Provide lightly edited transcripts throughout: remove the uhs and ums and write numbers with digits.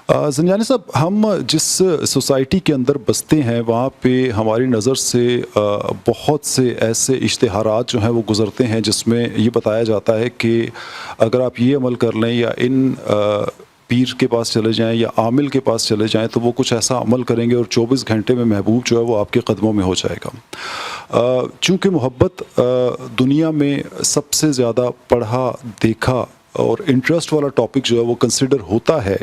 ज़नजानी साहब, हम जिस सोसाइटी के अंदर बसते हैं वहाँ पे हमारी नज़र से बहुत से ऐसे इश्तिहारात जो हैं वो गुज़रते हैं जिसमें ये बताया जाता है कि अगर आप ये अमल कर लें या इन पीर के पास चले जाएं या आमिल के पास चले जाएं तो वो कुछ ऐसा अमल करेंगे और 24 घंटे में महबूब जो है वो आपके कदमों में हो जाएगा। चूँकि मोहब्बत दुनिया में सबसे ज़्यादा पढ़ा देखा और इंटरेस्ट वाला टॉपिक जो है वो कंसिडर होता है,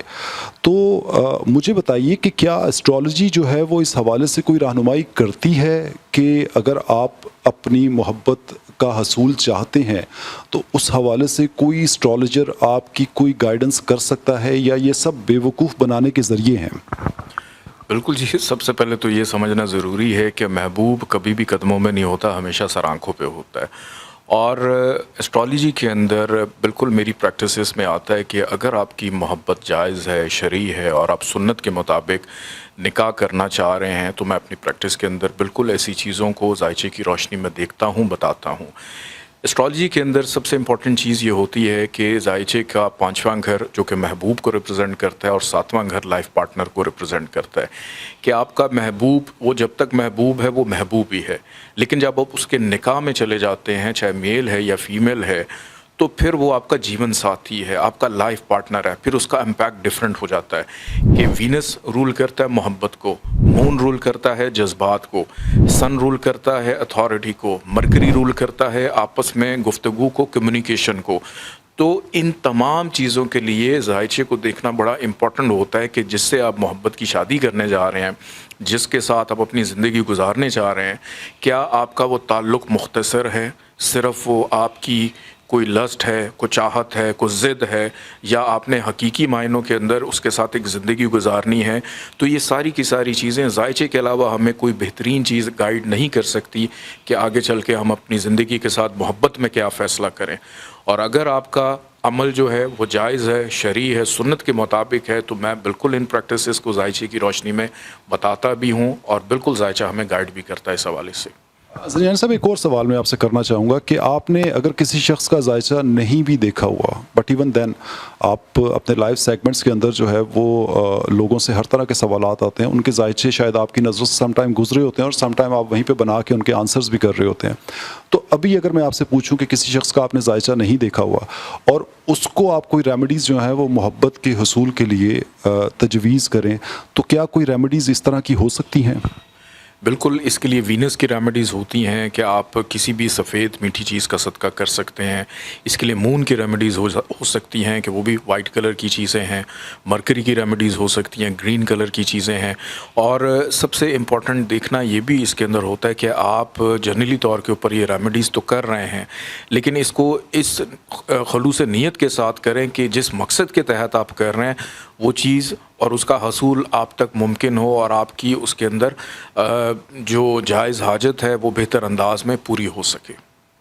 तो मुझे बताइए कि क्या एस्ट्रोलॉजी जो है वो इस हवाले से कोई रहनुमाई करती है कि अगर आप अपनी मोहब्बत का हसूल चाहते हैं तो उस हवाले से कोई एस्ट्रोलॉजर आपकी कोई गाइडेंस कर सकता है या ये सब बेवकूफ़ बनाने के ज़रिए हैं? बिल्कुल जी, सबसे पहले तो ये समझना ज़रूरी है कि महबूब कभी भी कदमों में नहीं होता, हमेशा सर आँखों पे होता है। और एस्ट्रोलॉजी के अंदर बिल्कुल मेरी प्रैक्टिसेस में आता है कि अगर आपकी मोहब्बत जायज़ है, शरई है और आप सुन्नत के मुताबिक निकाह करना चाह रहे हैं, तो मैं अपनी प्रैक्टिस के अंदर बिल्कुल ऐसी चीज़ों को ज़ायचे की रोशनी में देखता हूँ, बताता हूँ। एस्ट्रोलॉजी के अंदर सबसे इम्पॉर्टेंट चीज़ ये होती है कि ज़ायचे का 5वां घर जो कि महबूब को रिप्रेजेंट करता है और 7वां घर लाइफ पार्टनर को रिप्रेजेंट करता है, कि आपका महबूब वो जब तक महबूब है वो महबूब ही है, लेकिन जब आप उसके निकाह में चले जाते हैं, चाहे मेल है या फीमेल है, तो फिर वो आपका जीवन साथी है, आपका लाइफ पार्टनर है। फिर उसका इम्पैक्ट डिफरेंट हो जाता है कि वीनस रूल करता है मोहब्बत को, मून रूल करता है जज्बात को, सन रूल करता है अथॉरिटी को, मरकरी रूल करता है आपस में गुफ्तगू को, कम्युनिकेशन को। तो इन तमाम चीज़ों के लिए ज़ायचे को देखना बड़ा इम्पॉर्टेंट होता है कि जिससे आप मोहब्बत की शादी करने जा रहे हैं, जिसके साथ आप अपनी ज़िंदगी गुजारने जा रहे हैं, क्या आपका वो ताल्लुक़ मुख्तसर है, सिर्फ़ वो आपकी कोई लस्ट है, कोई चाहत है, कोई ज़िद है, या आपने हकीकी मायनों के अंदर उसके साथ एक ज़िंदगी गुजारनी है। तो ये सारी की सारी चीज़ें ज़ायचे के अलावा हमें कोई बेहतरीन चीज़ गाइड नहीं कर सकती कि आगे चल के हम अपनी ज़िंदगी के साथ मोहब्बत में क्या फ़ैसला करें। और अगर आपका अमल जो है वो जायज़ है, शरई है, सुन्नत के मुताबिक है, तो मैं बिल्कुल इन प्रैक्टिसेस को ज़ायचे की रोशनी में बताता भी हूँ और बिल्कुल ज़ायचा हमें गाइड भी करता है इस हवाले से। ज़नजानी साहब, एक और सवाल मैं आपसे करना चाहूँगा कि आपने अगर किसी शख्स का जायचा नहीं भी देखा हुआ, बट इवन देन आप अपने लाइव सेगमेंट्स के अंदर जो है वो लोगों से हर तरह के सवालात आते हैं, उनके जायचे शायद आपकी नज़रों से सम टाइम गुजरे होते हैं और सम टाइम आप वहीं पे बना के उनके आंसर्स भी कर रहे होते हैं। तो अभी अगर मैं आपसे पूछूं कि किसी शख्स का आपने जायचा नहीं देखा हुआ और उसको आप कोई रेमेडीज़ जो है वो मोहब्बत के हसूल के लिए तजवीज़ करें, तो क्या कोई रेमेडीज़ इस तरह की हो सकती हैं? बिल्कुल, इसके लिए वीनस की रेमेडीज़ होती हैं कि आप किसी भी सफ़ेद मीठी चीज़ का सदका कर सकते हैं। इसके लिए मून की रेमेडीज़ हो सकती हैं कि वो भी वाइट कलर की चीज़ें हैं। मरकरी की रेमेडीज़ हो सकती हैं, ग्रीन कलर की चीज़ें हैं। और सबसे इम्पॉर्टेंट देखना ये भी इसके अंदर होता है कि आप जनरली तौर के ऊपर ये रेमेडीज़ तो कर रहे हैं, लेकिन इसको इस खलूस नीयत के साथ करें कि जिस मकसद के तहत आप कर रहे हैं वो चीज़ और उसका हसूल आप तक मुमकिन हो और आपकी उसके अंदर जो जायज़ हाजत है वो बेहतर अंदाज में पूरी हो सके।